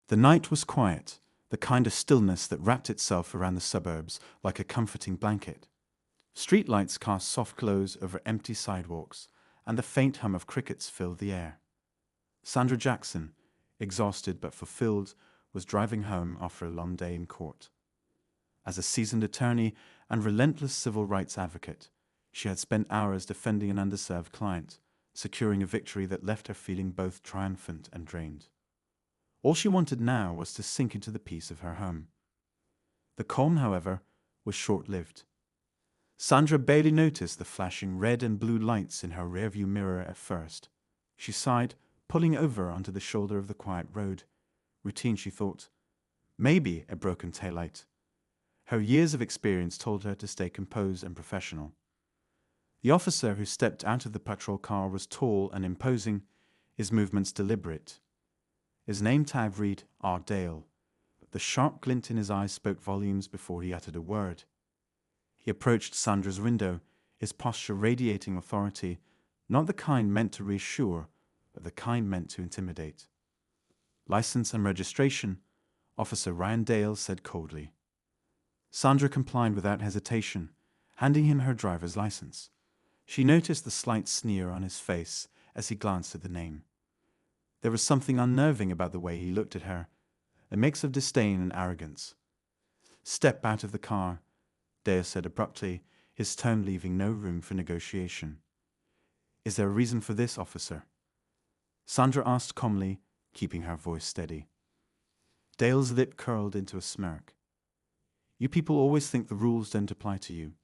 The night was quiet, the kind of stillness that wrapped itself around the suburbs like a comforting blanket. Streetlights cast soft glows over empty sidewalks, and the faint hum of crickets filled the air. Sandra Jackson, exhausted but fulfilled, was driving home after a long day in court. As a seasoned attorney and relentless civil rights advocate, she had spent hours defending an underserved client, securing a victory that left her feeling both triumphant and drained. All she wanted now was to sink into the peace of her home. The calm, however, was short-lived. Sandra barely noticed the flashing red and blue lights in her rearview mirror at first. She sighed, pulling over onto the shoulder of the quiet road. Routine, she thought. Maybe a broken taillight. Her years of experience told her to stay composed and professional. The officer who stepped out of the patrol car was tall and imposing, his movements deliberate. His name tag read R. Dale, but the sharp glint in his eyes spoke volumes before he uttered a word. He approached Sandra's window, his posture radiating authority, not the kind meant to reassure, but the kind meant to intimidate. "License and registration," Officer Ryan Dale said coldly. Sandra complied without hesitation, handing him her driver's license. She noticed the slight sneer on his face as he glanced at the name. There was something unnerving about the way he looked at her, a mix of disdain and arrogance. "Step out of the car," Dale said abruptly, his tone leaving no room for negotiation. "Is there a reason for this, officer?" Sandra asked calmly, keeping her voice steady. Dale's lip curled into a smirk. "You people always think the rules don't apply to you."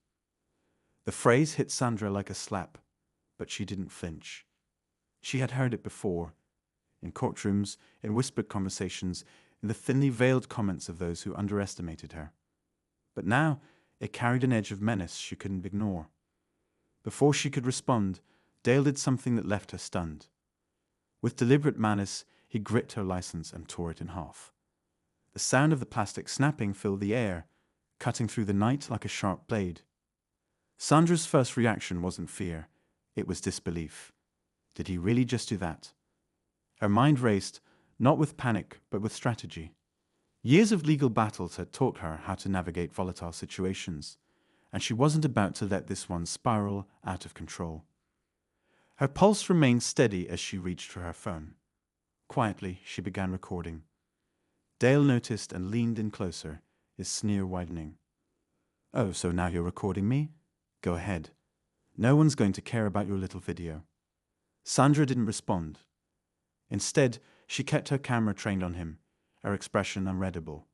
The phrase hit Sandra like a slap, but she didn't flinch. She had heard it before, in courtrooms, in whispered conversations, in the thinly veiled comments of those who underestimated her. But now it carried an edge of menace she couldn't ignore. Before she could respond, Dale did something that left her stunned. With deliberate malice, he gripped her license and tore it in half. The sound of the plastic snapping filled the air, cutting through the night like a sharp blade. Sandra's first reaction wasn't fear, it was disbelief. Did he really just do that? Her mind raced, not with panic, but with strategy. Years of legal battles had taught her how to navigate volatile situations, and she wasn't about to let this one spiral out of control. Her pulse remained steady as she reached for her phone. Quietly, she began recording. Dale noticed and leaned in closer, his sneer widening. "Oh, so now you're recording me? Go ahead. No one's going to care about your little video." Sandra didn't respond. Instead, she kept her camera trained on him, her expression unreadable.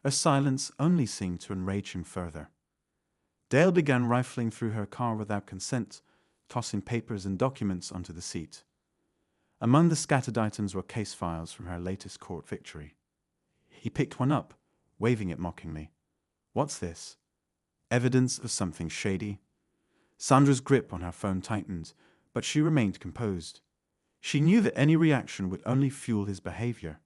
Her silence only seemed to enrage him further. Dale began rifling through her car without consent, tossing papers and documents onto the seat. Among the scattered items were case files from her latest court victory. He picked one up, waving it mockingly. "What's this?" Evidence of something shady? Sandra's grip on her phone tightened, but she remained composed. She knew that any reaction would only fuel his behavior.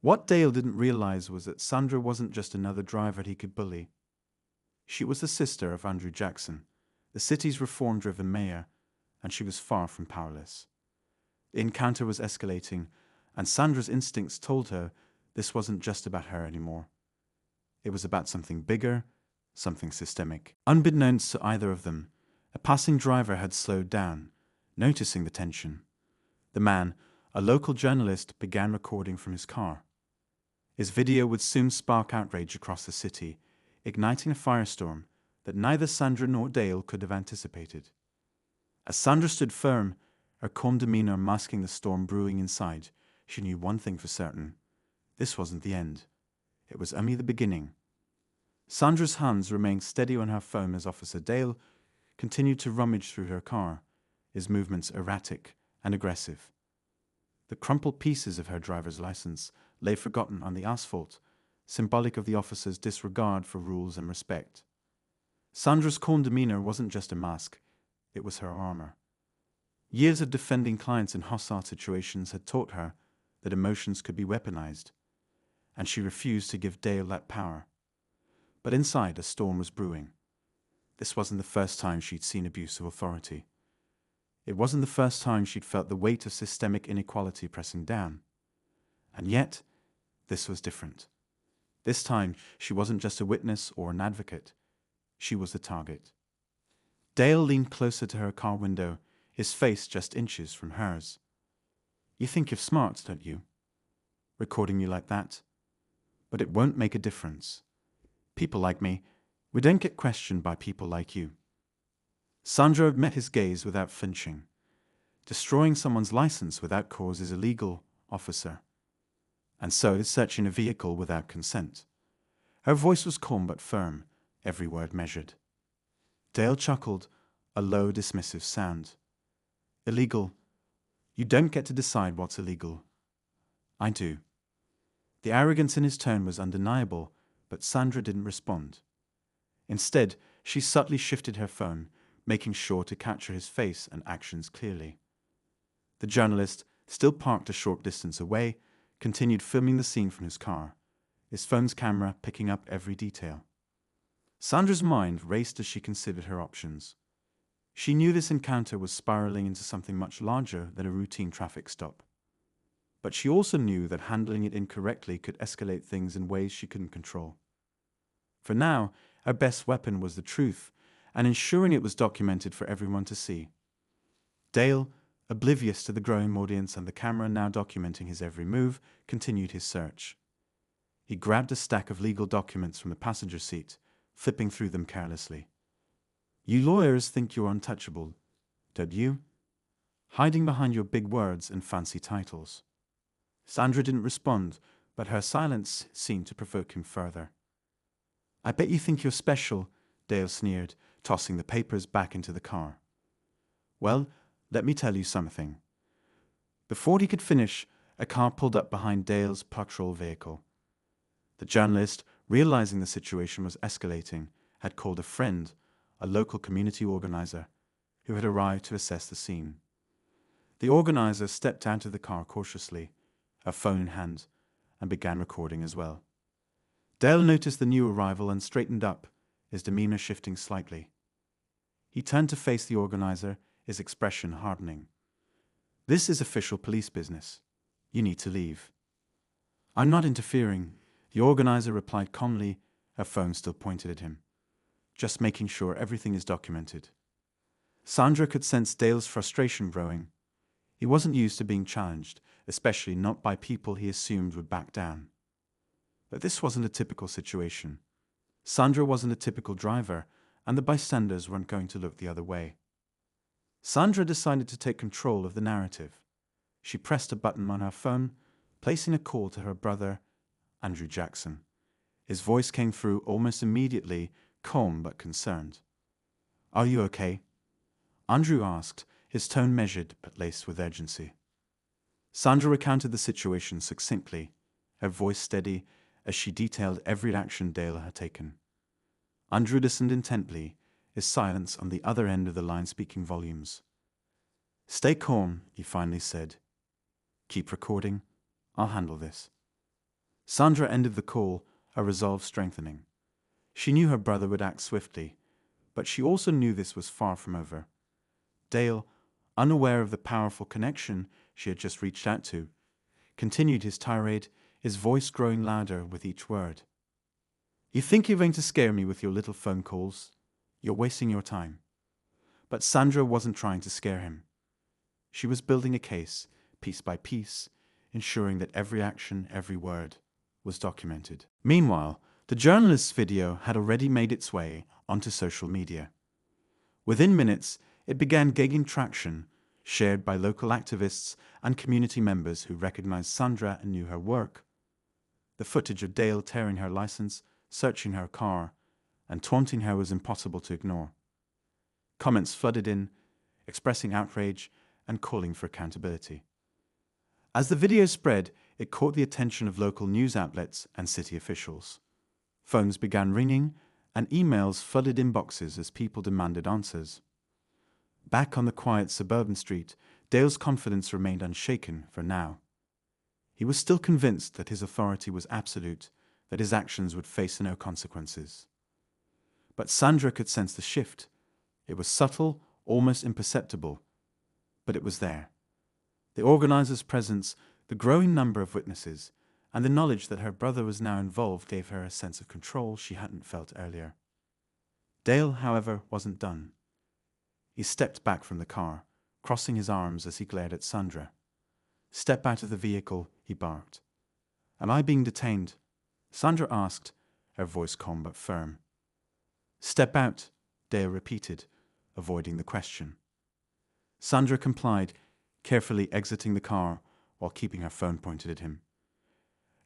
What Dale didn't realize was that Sandra wasn't just another driver he could bully. She was the sister of Andrew Jackson, the city's reform-driven mayor, and she was far from powerless. The encounter was escalating, and Sandra's instincts told her this wasn't just about her anymore. It was about something bigger, something systemic. Unbeknownst to either of them, a passing driver had slowed down, noticing the tension. The man, a local journalist, began recording from his car. His video would soon spark outrage across the city, igniting a firestorm that neither Sandra nor Dale could have anticipated. As Sandra stood firm, her calm demeanor masking the storm brewing inside, she knew one thing for certain. This wasn't the end. It was only the beginning. Sandra's hands remained steady on her phone as Officer Dale continued to rummage through her car, his movements erratic and aggressive. The crumpled pieces of her driver's license lay forgotten on the asphalt, symbolic of the officer's disregard for rules and respect. Sandra's calm demeanor wasn't just a mask, it was her armor. Years of defending clients in hostile situations had taught her that emotions could be weaponized, and she refused to give Dale that power. But inside, a storm was brewing. This wasn't the first time she'd seen abuse of authority. It wasn't the first time she'd felt the weight of systemic inequality pressing down. And yet, This was different. This time, she wasn't just a witness or an advocate. She was the target. Dale leaned closer to her car window, his face just inches from hers. You think you're smart, don't you? Recording you like that? But it won't make a difference. People like me, we don't get questioned by people like you. Sandra met his gaze without flinching. Destroying someone's license without cause is illegal, officer. And so is searching a vehicle without consent. Her voice was calm but firm, every word measured. Dale chuckled, a low, dismissive sound. Illegal. You don't get to decide what's illegal. I do. The arrogance in his tone was undeniable, but Sandra didn't respond. Instead, she subtly shifted her phone, making sure to capture his face and actions clearly. The journalist, still parked a short distance away, continued filming the scene from his car, his phone's camera picking up every detail. Sandra's mind raced as she considered her options. She knew this encounter was spiraling into something much larger than a routine traffic stop. But she also knew that handling it incorrectly could escalate things in ways she couldn't control. For now, her best weapon was the truth, and ensuring it was documented for everyone to see. Dale, oblivious to the growing audience and the camera now documenting his every move, continued his search. He grabbed a stack of legal documents from the passenger seat, flipping through them carelessly. You lawyers think you're untouchable, don't you? Hiding behind your big words and fancy titles. Sandra didn't respond, but her silence seemed to provoke him further. I bet you think you're special, Dale sneered, tossing the papers back into the car. Well, let me tell you something. Before he could finish, a car pulled up behind Dale's patrol vehicle. The journalist, realizing the situation was escalating, had called a friend, a local community organizer, who had arrived to assess the scene. The organizer stepped out of the car cautiously, her phone in hand, and began recording as well. Dale noticed the new arrival and straightened up, his demeanor shifting slightly. He turned to face the organizer, his expression hardening. This is official police business. You need to leave. I'm not interfering, the organizer replied calmly, her phone still pointed at him. Just making sure everything is documented. Sandra could sense Dale's frustration growing. He wasn't used to being challenged, especially not by people he assumed would back down. But this wasn't a typical situation. Sandra wasn't a typical driver, and the bystanders weren't going to look the other way. Sandra decided to take control of the narrative. She pressed a button on her phone, placing a call to her brother, Andrew Jackson. His voice came through almost immediately, calm but concerned. Are you okay? Andrew asked, his tone measured but laced with urgency. Sandra recounted the situation succinctly, her voice steady as she detailed every action Dale had taken. Andrew listened intently, his silence on the other end of the line speaking volumes. Stay calm, he finally said. Keep recording. I'll handle this. Sandra ended the call, her resolve strengthening. She knew her brother would act swiftly, but she also knew this was far from over. Dale, unaware of the powerful connection she had just reached out to, continued his tirade, his voice growing louder with each word. You think you're going to scare me with your little phone calls? You're wasting your time. But Sandra wasn't trying to scare him. She was building a case, piece by piece, ensuring that every action, every word, was documented. Meanwhile, the journalist's video had already made its way onto social media. Within minutes, it began gaining traction, shared by local activists and community members who recognized Sandra and knew her work. The footage of Dale tearing her license, searching her car, and taunting her was impossible to ignore. Comments flooded in, expressing outrage and calling for accountability. As the video spread, it caught the attention of local news outlets and city officials. Phones began ringing, and emails flooded inboxes as people demanded answers. Back on the quiet suburban street, Dale's confidence remained unshaken for now. He was still convinced that his authority was absolute, that his actions would face no consequences. But Sandra could sense the shift. It was subtle, almost imperceptible, but it was there. The organizer's presence, the growing number of witnesses, and the knowledge that her brother was now involved gave her a sense of control she hadn't felt earlier. Dale, however, wasn't done. He stepped back from the car, crossing his arms as he glared at Sandra. "Step out of the vehicle," he barked. "Am I being detained?" Sandra asked, her voice calm but firm. "Step out," Dale repeated, avoiding the question. Sandra complied, carefully exiting the car while keeping her phone pointed at him.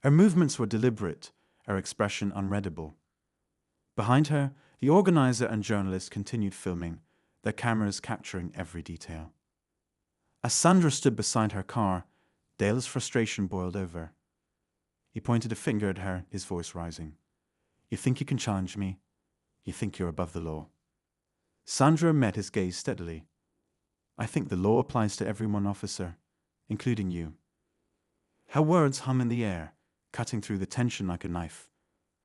Her movements were deliberate, her expression unreadable. Behind her, the organizer and journalist continued filming, their cameras capturing every detail. As Sandra stood beside her car, Dale's frustration boiled over. He pointed a finger at her, his voice rising. "You think you can challenge me? You think you're above the law." Sandra met his gaze steadily. "I think the law applies to everyone, officer, including you." Her words hum in the air, cutting through the tension like a knife.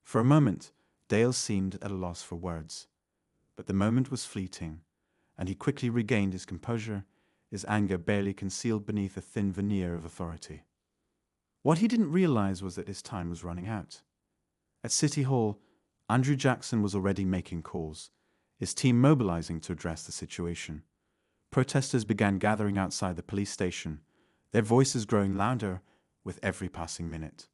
For a moment, Dale seemed at a loss for words. But the moment was fleeting, and he quickly regained his composure, his anger barely concealed beneath a thin veneer of authority. What he didn't realize was that his time was running out. At City Hall, Andrew Jackson was already making calls, his team mobilizing to address the situation. Protesters began gathering outside the police station, their voices growing louder with every passing minute.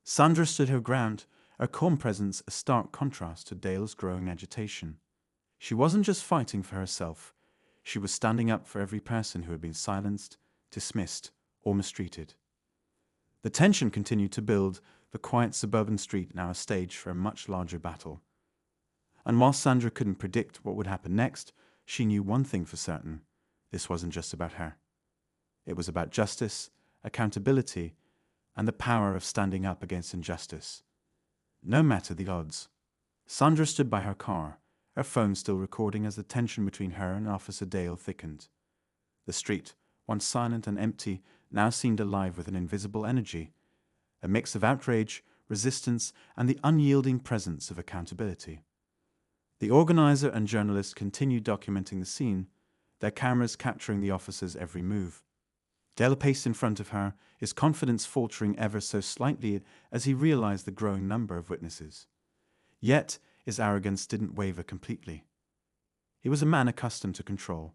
Sandra stood her ground, her calm presence a stark contrast to Dale's growing agitation. She wasn't just fighting for herself, she was standing up for every person who had been silenced, dismissed, or mistreated. The tension continued to build, the quiet suburban street now a stage for a much larger battle. And while Sandra couldn't predict what would happen next, she knew one thing for certain: this wasn't just about her. It was about justice, accountability, and the power of standing up against injustice, no matter the odds. Sandra stood by her car, her phone still recording as the tension between her and Officer Dale thickened. The street, once silent and empty, now seemed alive with an invisible energy, a mix of outrage, resistance, and the unyielding presence of accountability. The organizer and journalist continued documenting the scene, their cameras capturing the officer's every move. Dale paced in front of her, his confidence faltering ever so slightly as he realized the growing number of witnesses. Yet his arrogance didn't waver completely. He was a man accustomed to control,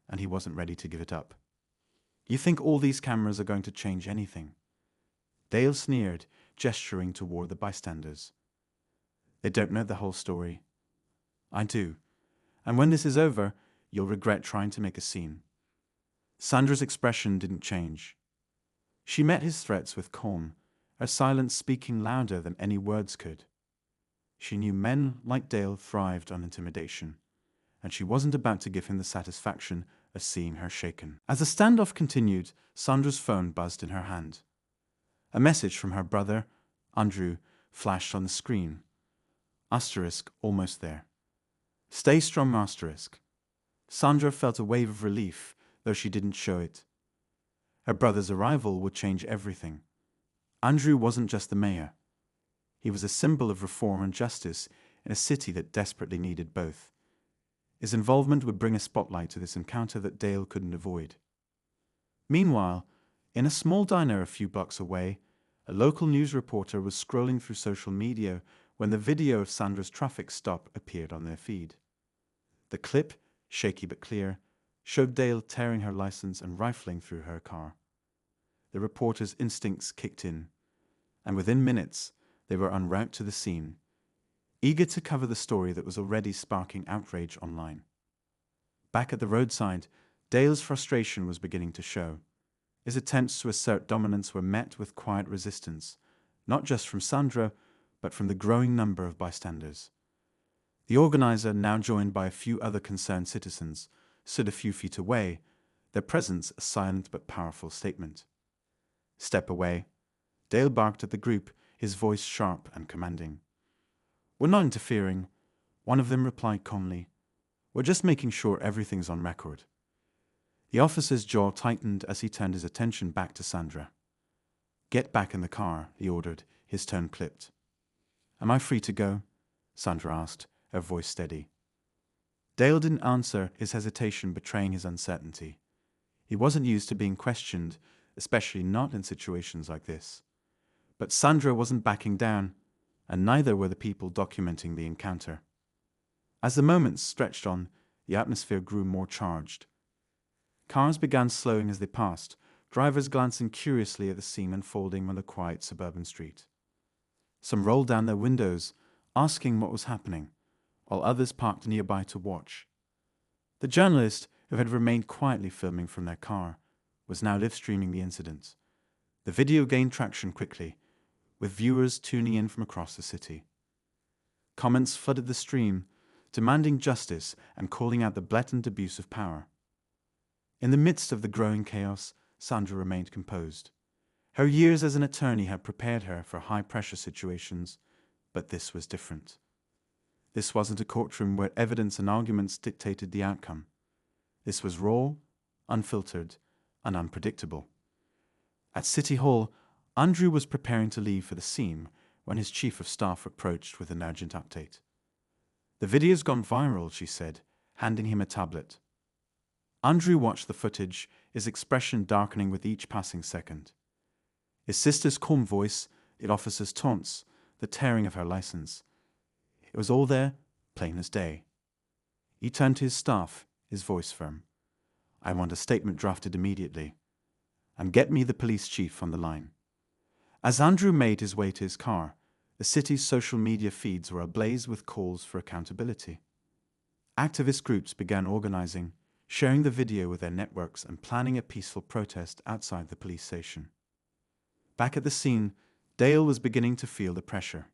and he wasn't ready to give it up. "You think all these cameras are going to change anything?" Dale sneered, gesturing toward the bystanders. "They don't know the whole story. I do, and when this is over, you'll regret trying to make a scene." Sandra's expression didn't change. She met his threats with calm, her silence speaking louder than any words could. She knew men like Dale thrived on intimidation, and she wasn't about to give him the satisfaction of seeing her shaken. As the standoff continued, Sandra's phone buzzed in her hand. A message from her brother, Andrew, flashed on the screen. Asterisk almost there. "Stay strong, asterisk." Sandra felt a wave of relief, though she didn't show it. Her brother's arrival would change everything. Andrew wasn't just the mayor. He was a symbol of reform and justice in a city that desperately needed both. His involvement would bring a spotlight to this encounter that Dale couldn't avoid. Meanwhile, in a small diner a few blocks away, a local news reporter was scrolling through social media when the video of Sandra's traffic stop appeared on their feed. The clip, shaky but clear, showed Dale tearing her license and rifling through her car. The reporter's instincts kicked in, and within minutes they were en route to the scene, eager to cover the story that was already sparking outrage online. Back at the roadside, Dale's frustration was beginning to show. His attempts to assert dominance were met with quiet resistance, not just from Sandra, but from the growing number of bystanders. The organizer, now joined by a few other concerned citizens, stood a few feet away, their presence a silent but powerful statement. "Step away." Dale barked at the group, his voice sharp and commanding. "We're not interfering," one of them replied calmly. "We're just making sure everything's on record." The officer's jaw tightened as he turned his attention back to Sandra. "Get back in the car," he ordered, his tone clipped. "Am I free to go?" Sandra asked, her voice steady. Dale didn't answer, his hesitation betraying his uncertainty. He wasn't used to being questioned, especially not in situations like this. But Sandra wasn't backing down, and neither were the people documenting the encounter. As the moments stretched on, the atmosphere grew more charged. Cars began slowing as they passed, drivers glancing curiously at the scene unfolding on the quiet suburban street. Some rolled down their windows, asking what was happening, while others parked nearby to watch. The journalist, who had remained quietly filming from their car, was now live-streaming the incident. The video gained traction quickly, with viewers tuning in from across the city. Comments flooded the stream, demanding justice and calling out the blatant abuse of power. In the midst of the growing chaos, Sandra remained composed. Her years as an attorney had prepared her for high-pressure situations, but this was different. This wasn't a courtroom where evidence and arguments dictated the outcome. This was raw, unfiltered, and unpredictable. At City Hall, Andrew was preparing to leave for the scene when his chief of staff approached with an urgent update. "The video's gone viral," she said, handing him a tablet. Andrew watched the footage, his expression darkening with each passing second. His sister's calm voice, the officer's taunts, the tearing of her license. It was all there, plain as day. He turned to his staff, his voice firm. "I want a statement drafted immediately. And get me the police chief on the line." As Andrew made his way to his car, the city's social media feeds were ablaze with calls for accountability. Activist groups began organizing, sharing the video with their networks and planning a peaceful protest outside the police station. Back at the scene, Dale was beginning to feel the pressure.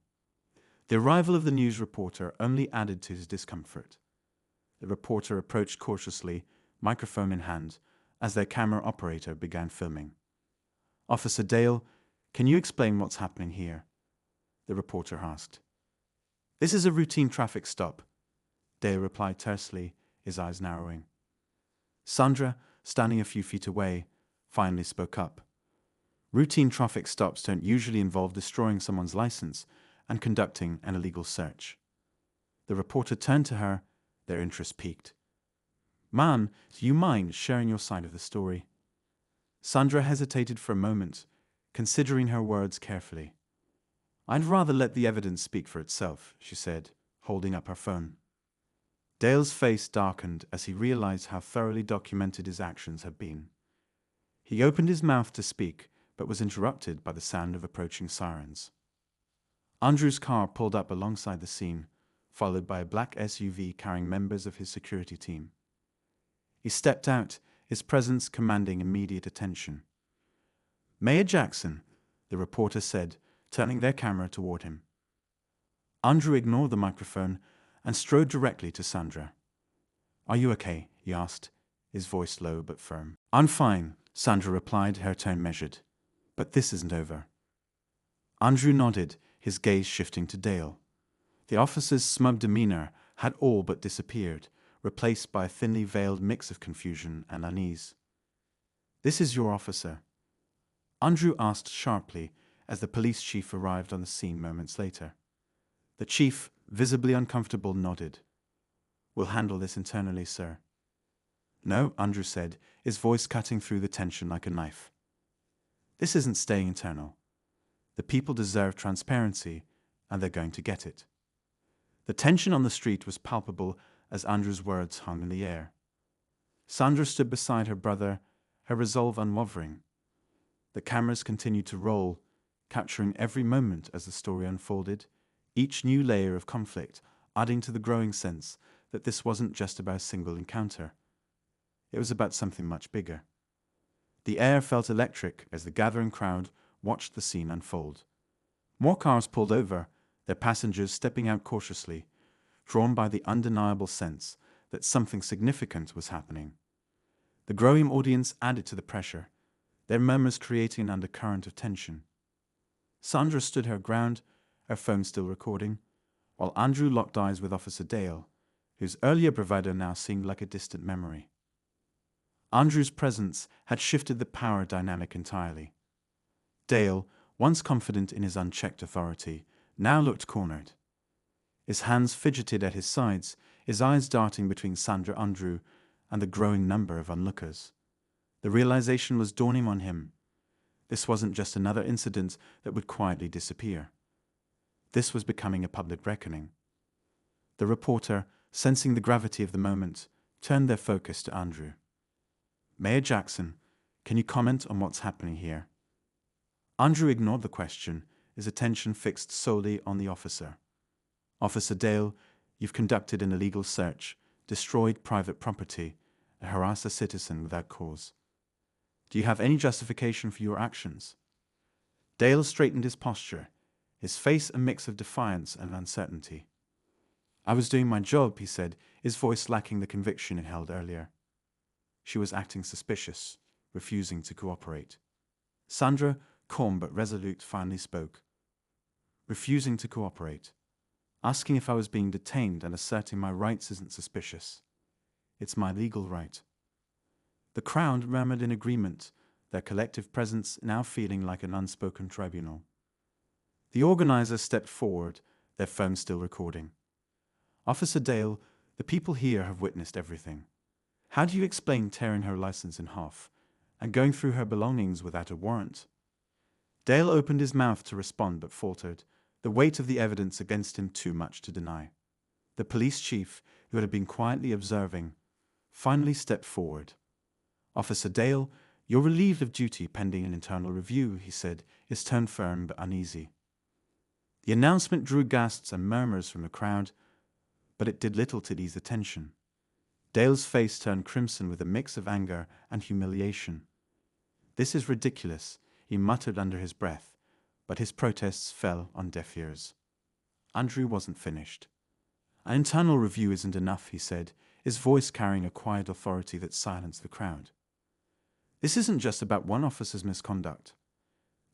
The arrival of the news reporter only added to his discomfort. The reporter approached cautiously, microphone in hand, as their camera operator began filming. "Officer Dale, can you explain what's happening here?" the reporter asked. "This is a routine traffic stop," Dale replied tersely, his eyes narrowing. Sandra, standing a few feet away, finally spoke up. "Routine traffic stops don't usually involve destroying someone's license and conducting an illegal search." The reporter turned to her, their interest piqued. "Ma'am, do you mind sharing your side of the story?" Sandra hesitated for a moment, considering her words carefully. "I'd rather let the evidence speak for itself," she said, holding up her phone. Dale's face darkened as he realized how thoroughly documented his actions had been. He opened his mouth to speak, but was interrupted by the sound of approaching sirens. Andrew's car pulled up alongside the scene, followed by a black SUV carrying members of his security team. He stepped out, his presence commanding immediate attention. "Mayor Jackson," the reporter said, turning their camera toward him. Andrew ignored the microphone and strode directly to Sandra. "Are you okay?" he asked, his voice low but firm. "I'm fine," Sandra replied, her tone measured. "But this isn't over." Andrew nodded, his gaze shifting to Dale. The officer's smug demeanor had all but disappeared, replaced by a thinly veiled mix of confusion and unease. "This is your officer?" Andrew asked sharply as the police chief arrived on the scene moments later. The chief, visibly uncomfortable, nodded. "We'll handle this internally, sir." "No," Andrew said, his voice cutting through the tension like a knife. "This isn't staying internal. The people deserve transparency, and they're going to get it." The tension on the street was palpable as Andrew's words hung in the air. Sandra stood beside her brother, her resolve unwavering. The cameras continued to roll, capturing every moment as the story unfolded, each new layer of conflict adding to the growing sense that this wasn't just about a single encounter. It was about something much bigger. The air felt electric as the gathering crowd watched the scene unfold. More cars pulled over, their passengers stepping out cautiously, drawn by the undeniable sense that something significant was happening. The growing audience added to the pressure, their murmurs creating an undercurrent of tension. Sandra stood her ground, her phone still recording, while Andrew locked eyes with Officer Dale, whose earlier bravado now seemed like a distant memory. Andrew's presence had shifted the power dynamic entirely. Dale, once confident in his unchecked authority, now looked cornered. His hands fidgeted at his sides, his eyes darting between Sandra, Andrew, and the growing number of onlookers. The realization was dawning on him. This wasn't just another incident that would quietly disappear. This was becoming a public reckoning. The reporter, sensing the gravity of the moment, turned their focus to Andrew. "Mayor Jackson, can you comment on what's happening here?" Andrew ignored the question, his attention fixed solely on the officer. "Officer Dale, you've conducted an illegal search, destroyed private property, and harassed a citizen without cause. Do you have any justification for your actions?" Dale straightened his posture, his face a mix of defiance and uncertainty. "I was doing my job," he said, his voice lacking the conviction it held earlier. She was acting suspicious, refusing to cooperate. Sandra, calm but resolute, finally spoke. "Refusing to cooperate. Asking if I was being detained and asserting my rights isn't suspicious. It's my legal right." The crowd murmured in agreement, their collective presence now feeling like an unspoken tribunal. The organizers stepped forward, their phones still recording. "Officer Dale, the people here have witnessed everything. How do you explain tearing her license in half and going through her belongings without a warrant?" Dale opened his mouth to respond but faltered, the weight of the evidence against him too much to deny. The police chief, who had been quietly observing, finally stepped forward. "Officer Dale, you're relieved of duty pending an internal review," he said, his tone firm but uneasy. The announcement drew gasps and murmurs from the crowd, but it did little to ease the tension. Dale's face turned crimson with a mix of anger and humiliation. "This is ridiculous," he muttered under his breath, but his protests fell on deaf ears. Andrew wasn't finished. "An internal review isn't enough," he said, his voice carrying a quiet authority that silenced the crowd. "This isn't just about one officer's misconduct.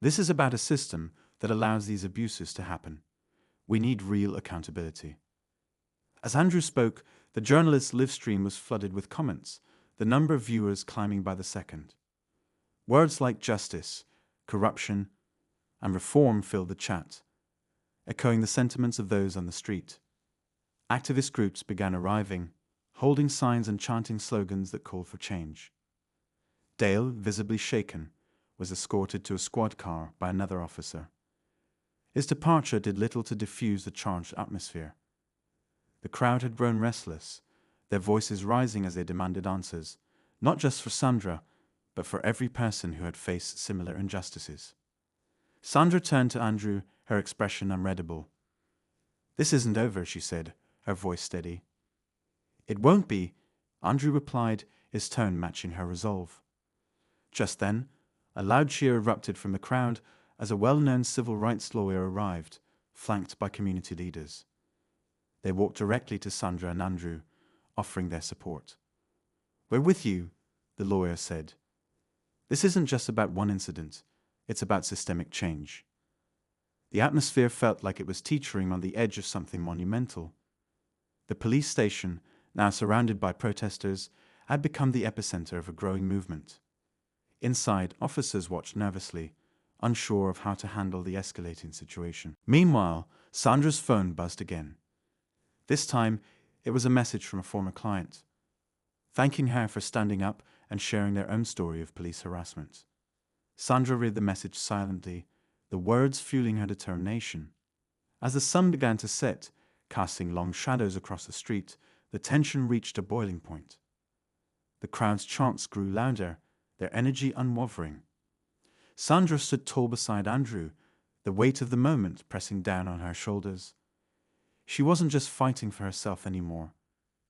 This is about a system that allows these abuses to happen. We need real accountability." As Andrew spoke, the journalist's live stream was flooded with comments, the number of viewers climbing by the second. Words like justice, corruption, and reform filled the chat, echoing the sentiments of those on the street. Activist groups began arriving, holding signs and chanting slogans that called for change. Dale, visibly shaken, was escorted to a squad car by another officer. His departure did little to diffuse the charged atmosphere. The crowd had grown restless, their voices rising as they demanded answers, not just for Sandra, but for every person who had faced similar injustices. Sandra turned to Andrew, her expression unreadable. "This isn't over," she said, her voice steady. "It won't be," Andrew replied, his tone matching her resolve. Just then, a loud cheer erupted from the crowd as a well-known civil rights lawyer arrived, flanked by community leaders. They walked directly to Sandra and Andrew, offering their support. "We're with you," the lawyer said. "This isn't just about one incident, it's about systemic change." The atmosphere felt like it was teetering on the edge of something monumental. The police station, now surrounded by protesters, had become the epicenter of a growing movement. Inside, officers watched nervously, unsure of how to handle the escalating situation. Meanwhile, Sandra's phone buzzed again. This time, it was a message from a former client, thanking her for standing up and sharing their own story of police harassment. Sandra read the message silently, the words fueling her determination. As the sun began to set, casting long shadows across the street, the tension reached a boiling point. The crowd's chants grew louder, their energy unwavering. Sandra stood tall beside Andrew, the weight of the moment pressing down on her shoulders. She wasn't just fighting for herself anymore.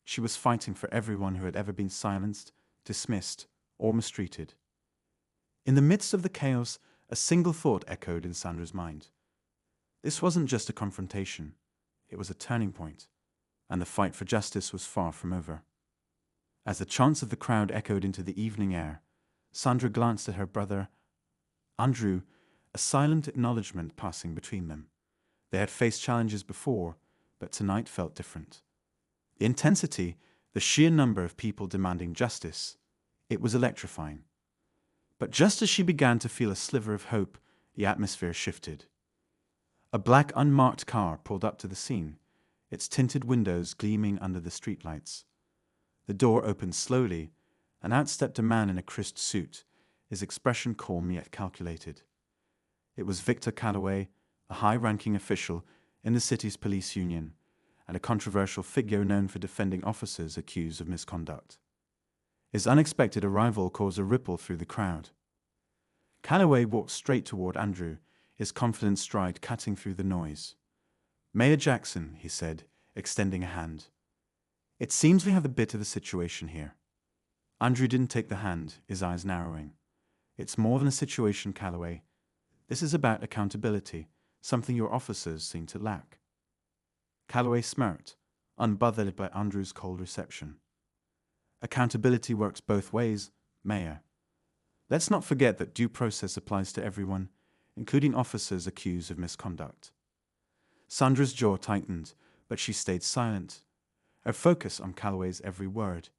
She was fighting for everyone who had ever been silenced, dismissed, or mistreated. In the midst of the chaos, a single thought echoed in Sandra's mind. This wasn't just a confrontation. It was a turning point, and the fight for justice was far from over. As the chants of the crowd echoed into the evening air, Sandra glanced at her brother, Andrew, a silent acknowledgement passing between them. They had faced challenges before, but tonight felt different. The intensity, the sheer number of people demanding justice, it was electrifying. But just as she began to feel a sliver of hope, the atmosphere shifted. A black unmarked car pulled up to the scene, its tinted windows gleaming under the streetlights. The door opened slowly, and out stepped a man in a crisp suit, his expression calm yet calculated. It was Victor Calloway, a high-ranking official in the city's police union, and a controversial figure known for defending officers accused of misconduct. His unexpected arrival caused a ripple through the crowd. Calloway walked straight toward Andrew, his confident stride cutting through the noise. "Mayor Jackson," he said, extending a hand. "It seems we have the bit of the situation here." Andrew didn't take the hand, his eyes narrowing. "It's more than a situation, Calloway. This is about accountability, something your officers seem to lack." Calloway smirked, unbothered by Andrew's cold reception. "Accountability works both ways, Mayor. Let's not forget that due process applies to everyone, including officers accused of misconduct." Sandra's jaw tightened, but she stayed silent, her focus on Calloway's every word.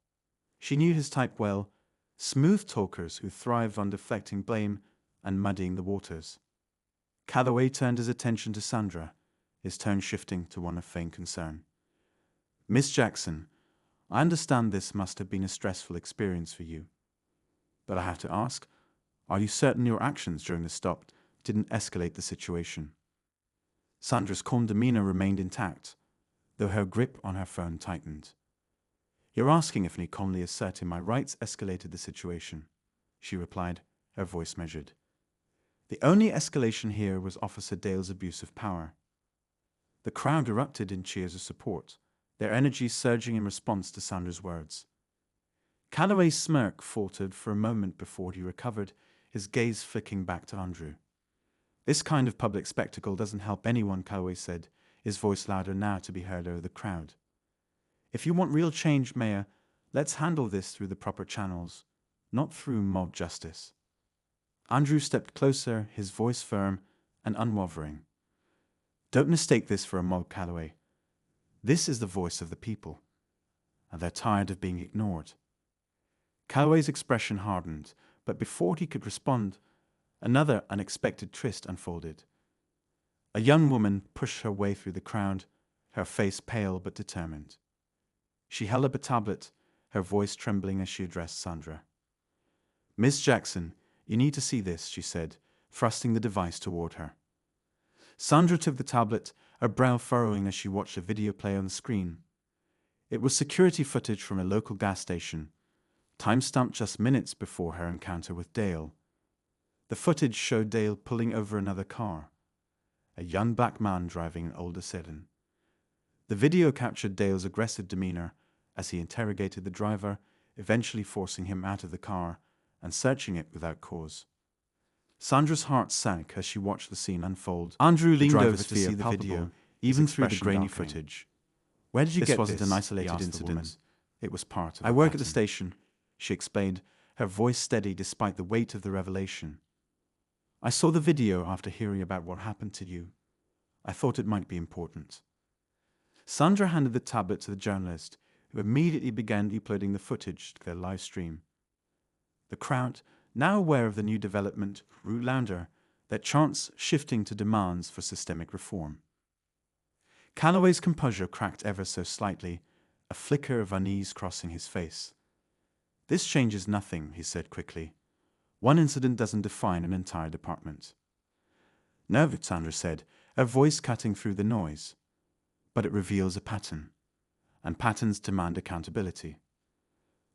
She knew his type well, smooth talkers who thrived on deflecting blame and muddying the waters. Calloway turned his attention to Sandra, his tone shifting to one of faint concern. "Miss Jackson, I understand this must have been a stressful experience for you. But I have to ask, are you certain your actions during the stop didn't escalate the situation?" Sandra's calm demeanor remained intact, though her grip on her phone tightened. "You're asking if me calmly asserting my rights escalated the situation," she replied, her voice measured. "The only escalation here was Officer Dale's abuse of power." The crowd erupted in cheers of support, their energy surging in response to Sandra's words. Calloway's smirk faltered for a moment before he recovered, his gaze flicking back to Andrew. "This kind of public spectacle doesn't help anyone," Calloway said, his voice louder now to be heard over the crowd. "If you want real change, Mayor, let's handle this through the proper channels, not through mob justice." Andrew stepped closer, his voice firm and unwavering. "Don't mistake this for a mob, Calloway. This is the voice of the people, and they're tired of being ignored." Calloway's expression hardened, but before he could respond, another unexpected twist unfolded. A young woman pushed her way through the crowd, her face pale but determined. She held up a tablet, her voice trembling as she addressed Sandra. "Miss Jackson, you need to see this," she said, thrusting the device toward her. Sandra took the tablet, her brow furrowing as she watched a video play on the screen. It was security footage from a local gas station, time-stamped just minutes before her encounter with Dale. The footage showed Dale pulling over another car, a young black man driving an older sedan. The video captured Dale's aggressive demeanor as he interrogated the driver, eventually forcing him out of the car and searching it without cause. Sandra's heart sank as she watched the scene unfold. Andrew leaned over to see the video, even through the grainy footage. "Where did you get this?" This wasn't an isolated incident. It was part of "I work at the station," she explained, her voice steady despite the weight of the revelation. "I saw the video after hearing about what happened to you. I thought it might be important." Sandra handed the tablet to the journalist, who immediately began uploading the footage to their live stream. The crowd, now aware of the new development, grew louder, their chants shifting to demands for systemic reform. Calloway's composure cracked ever so slightly, a flicker of unease crossing his face. "This changes nothing," he said quickly. "One incident doesn't define an entire department." "No," Sandra said, her voice cutting through the noise. "But it reveals a pattern, and patterns demand accountability."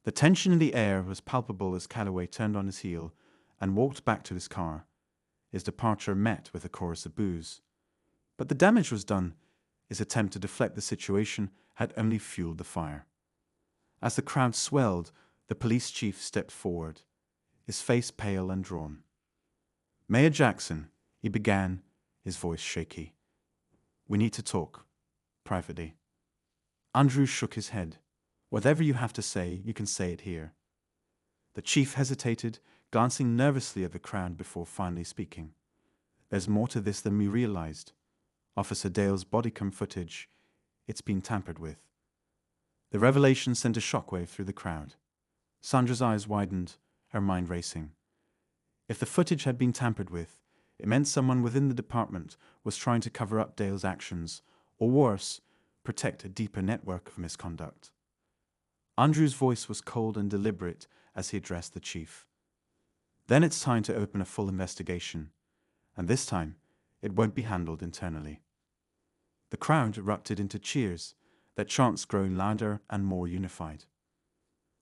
The tension in the air was palpable as Calloway turned on his heel and walked back to his car, his departure met with a chorus of boos. But the damage was done. His attempt to deflect the situation had only fueled the fire. As the crowd swelled, the police chief stepped forward, his face pale and drawn. "Mayor Jackson," he began, his voice shaky. "We need to talk, privately." Andrew shook his head. "Whatever you have to say, you can say it here." The chief hesitated, glancing nervously at the crowd before finally speaking. "There's more to this than we realized. Officer Dale's body cam footage, it's been tampered with." The revelation sent a shockwave through the crowd. Sandra's eyes widened, her mind racing. If the footage had been tampered with, it meant someone within the department was trying to cover up Dale's actions, or worse, protect a deeper network of misconduct. Andrew's voice was cold and deliberate as he addressed the chief. Then it's time to open a full investigation, and this time it won't be handled internally. The crowd erupted into cheers, their chants growing louder and more unified.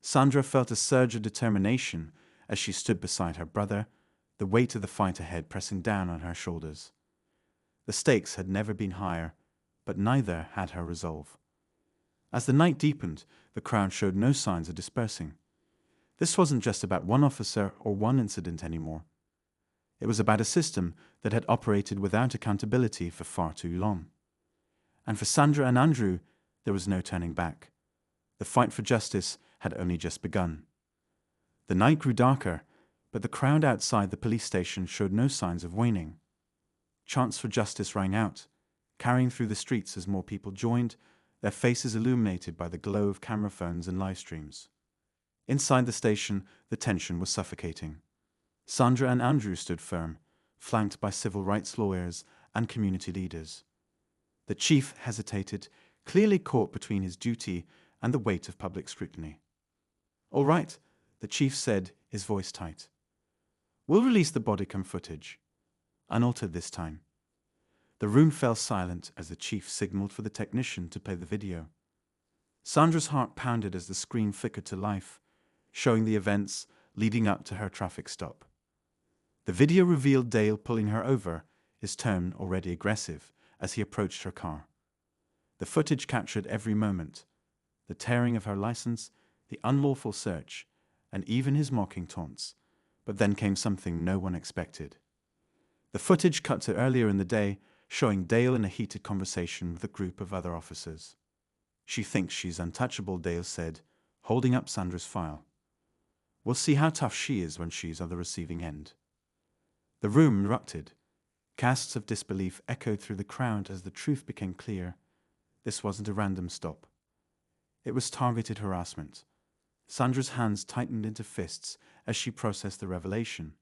Sandra felt a surge of determination as she stood beside her brother, the weight of the fight ahead pressing down on her shoulders. The stakes had never been higher, but neither had her resolve. As the night deepened, the crowd showed no signs of dispersing. This wasn't just about one officer or one incident anymore. It was about a system that had operated without accountability for far too long. And for Sandra and Andrew, there was no turning back. The fight for justice had only just begun. The night grew darker, but the crowd outside the police station showed no signs of waning. Chants for justice rang out, carrying through the streets as more people joined, their faces illuminated by the glow of camera phones and live streams. Inside the station, the tension was suffocating. Sandra and Andrew stood firm, flanked by civil rights lawyers and community leaders. The chief hesitated, clearly caught between his duty and the weight of public scrutiny. "All right," the chief said, his voice tight. "We'll release the body cam footage." Unaltered this time. The room fell silent as the chief signaled for the technician to play the video. Sandra's heart pounded as the screen flickered to life, showing the events leading up to her traffic stop. The video revealed Dale pulling her over, his tone already aggressive, as he approached her car. The footage captured every moment, the tearing of her license, the unlawful search, and even his mocking taunts. But then came something no one expected. The footage cut to earlier in the day, showing Dale in a heated conversation with a group of other officers. "She thinks she's untouchable," Dale said, holding up Sandra's file. "We'll see how tough she is when she's on the receiving end." The room erupted. Casts of disbelief echoed through the crowd as the truth became clear. This wasn't a random stop. It was targeted harassment. Sandra's hands tightened into fists as she processed the revelation.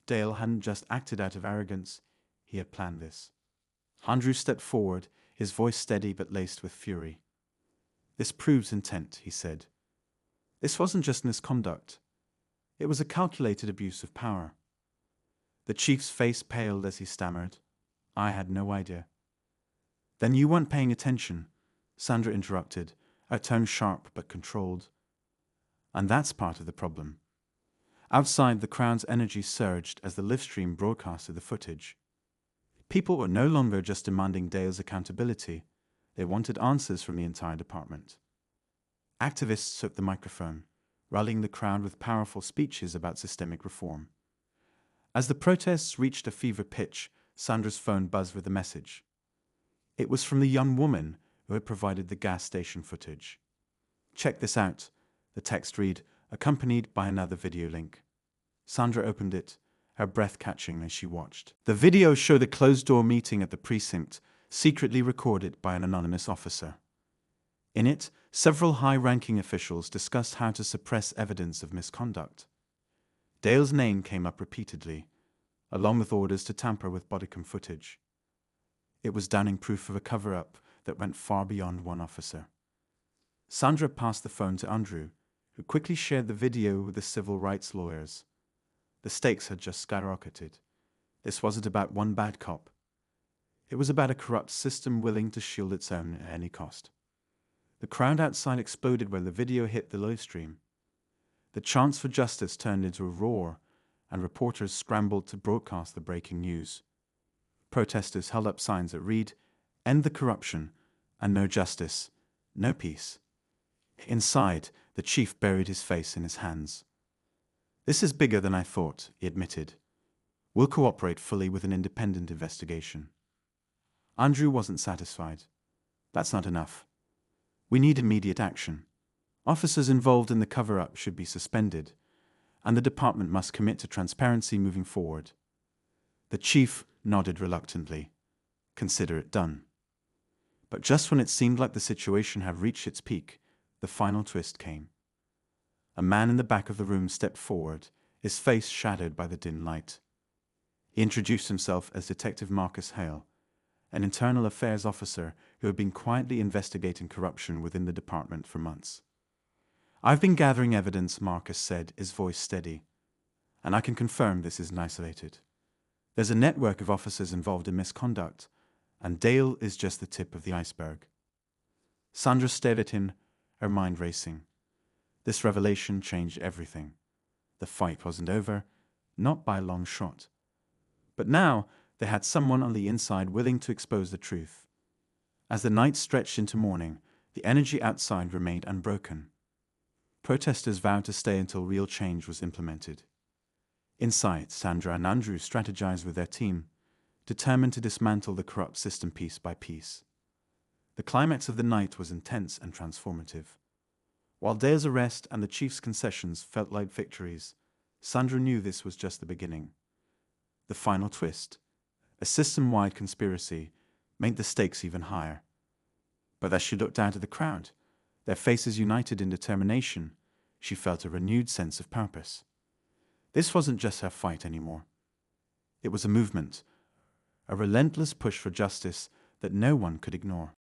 Dale hadn't just acted out of arrogance, he had planned this. Andrew stepped forward, his voice steady but laced with fury. "This proves intent," he said. "This wasn't just misconduct. It was a calculated abuse of power." The chief's face paled as he stammered. "I had no idea." "Then you weren't paying attention," Sandra interrupted, her tone sharp but controlled. And that's part of the problem. Outside, the crowd's energy surged as the live stream broadcasted the footage. People were no longer just demanding Dale's accountability. They wanted answers from the entire department. Activists took the microphone, rallying the crowd with powerful speeches about systemic reform. As the protests reached a fever pitch, Sandra's phone buzzed with a message. It was from the young woman who had provided the gas station footage. "Check this out," the text read, accompanied by another video link. Sandra opened it, her breath catching as she watched. The video showed a closed-door meeting at the precinct, secretly recorded by an anonymous officer. In it, several high-ranking officials discussed how to suppress evidence of misconduct. Dale's name came up repeatedly, along with orders to tamper with bodycam footage. It was damning proof of a cover-up that went far beyond one officer. Sandra passed the phone to Andrew, who quickly shared the video with the civil rights lawyers. The stakes had just skyrocketed. This wasn't about one bad cop. It was about a corrupt system willing to shield its own at any cost. The crowd outside exploded when the video hit the live stream. The chants for justice turned into a roar, and reporters scrambled to broadcast the breaking news. Protesters held up signs that read, "End the corruption," and "No justice, no peace." Inside, the chief buried his face in his hands. "This is bigger than I thought," he admitted. "We'll cooperate fully with an independent investigation." Andrew wasn't satisfied. "That's not enough. We need immediate action. Officers involved in the cover-up should be suspended, and the department must commit to transparency moving forward." The chief nodded reluctantly. "Consider it done." But just when it seemed like the situation had reached its peak, the final twist came. A man in the back of the room stepped forward, his face shadowed by the dim light. He introduced himself as Detective Marcus Hale, an internal affairs officer who had been quietly investigating corruption within the department for months. "I've been gathering evidence," Marcus said, his voice steady. and I can confirm this isn't isolated. There's a network of officers involved in misconduct, and Dale is just the tip of the iceberg. Sandra stared at him, her mind racing. This revelation changed everything. The fight wasn't over, not by a long shot. But now they had someone on the inside willing to expose the truth. As the night stretched into morning, the energy outside remained unbroken. Protesters vowed to stay until real change was implemented. Inside, Sandra and Andrew strategized with their team, determined to dismantle the corrupt system piece by piece. The climax of the night was intense and transformative. While Dale's arrest and the chief's concessions felt like victories, Sandra knew this was just the beginning. The final twist, a system-wide conspiracy, made the stakes even higher. But as she looked out at the crowd, their faces united in determination, she felt a renewed sense of purpose. This wasn't just her fight anymore. It was a movement, a relentless push for justice that no one could ignore.